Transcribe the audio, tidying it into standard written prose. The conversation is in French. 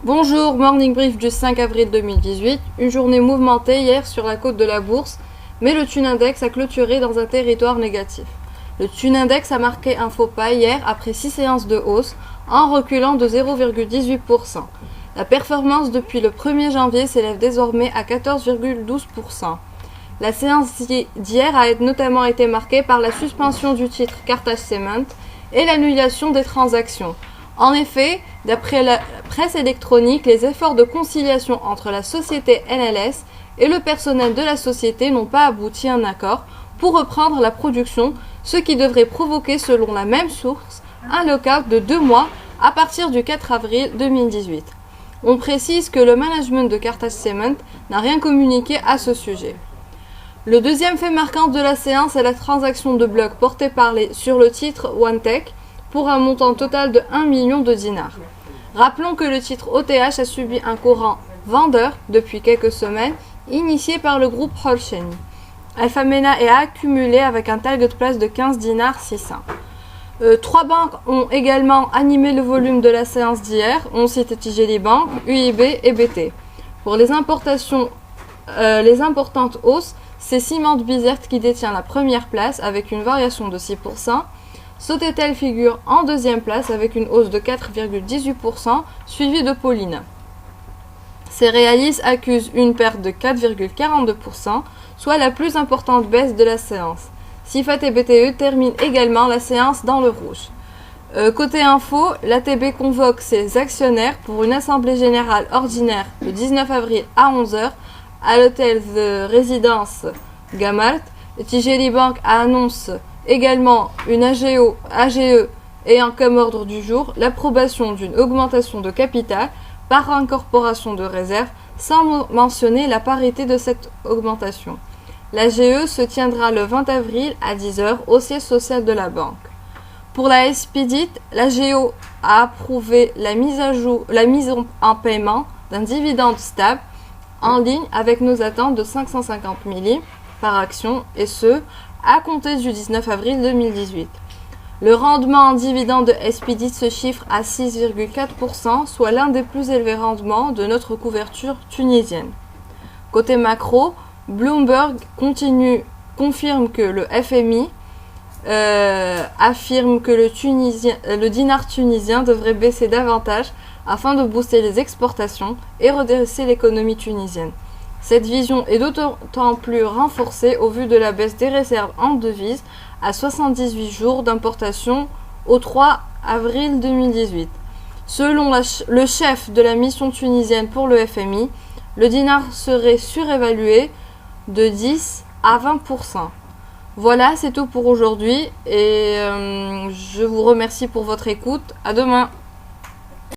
Bonjour, Morning Brief du 5 avril 2018. Une journée mouvementée hier sur la côte de la bourse, mais le Thune Index a clôturé dans un territoire négatif. Le Thune Index a marqué un faux pas hier après 6 séances de hausse en reculant de 0,18%. La performance depuis le 1er janvier s'élève désormais à 14,12%. La séance d'hier a notamment été marquée par la suspension du titre Carthage Cement et l'annulation des transactions. En effet, d'après la presse électronique, les efforts de conciliation entre la société NLS et le personnel de la société n'ont pas abouti à un accord pour reprendre la production, ce qui devrait provoquer, selon la même source, un lockout de 2 mois à partir du 4 avril 2018. On précise que le management de Carthage Cement n'a rien communiqué à ce sujet. Le deuxième fait marquant de la séance est la transaction de blocs portée sur le titre OneTech pour un montant total de 1 million de dinars. Rappelons que le titre OTH a subi un courant vendeur depuis quelques semaines, initié par le groupe Holcim. Alpha Mena est accumulé avec un target price de 15 dinars 600. 3 banques ont également animé le volume de la séance d'hier. On cite Tijeli Bank, UIB et BT. Pour les importantes hausses, c'est Ciment Bizert qui détient la première place avec une variation de 6%. Sotetel figure en deuxième place avec une hausse de 4,18%, suivie de Pauline. Céréalis accuse une perte de 4,42%, soit la plus importante baisse de la séance. Sifat et BTE terminent également la séance dans le rouge. Côté info, l'ATB convoque ses actionnaires pour une assemblée générale ordinaire le 19 avril à 11h à l'hôtel The Residence Gamalt. Tijeli Bank annonce également une AGE ayant comme ordre du jour l'approbation d'une augmentation de capital par incorporation de réserves sans mentionner la parité de cette augmentation. L'AGE se tiendra le 20 avril à 10h au siège social de la banque. Pour la SPDIT, l'AGO a approuvé la mise en paiement d'un dividende stable en ligne avec nos attentes de 550 milli par action et ce, à compter du 19 avril 2018. Le rendement en dividende de SPDIT se chiffre à 6,4%, soit l'un des plus élevés rendements de notre couverture tunisienne. Côté macro, Bloomberg confirme que le FMI affirme que le dinar tunisien devrait baisser davantage afin de booster les exportations et redresser l'économie tunisienne. Cette vision est d'autant plus renforcée au vu de la baisse des réserves en devises à 78 jours d'importation au 3 avril 2018. Selon le chef de la mission tunisienne pour le FMI, le dinar serait surévalué de 10 à 20%. Voilà, c'est tout pour aujourd'hui et je vous remercie pour votre écoute. À demain.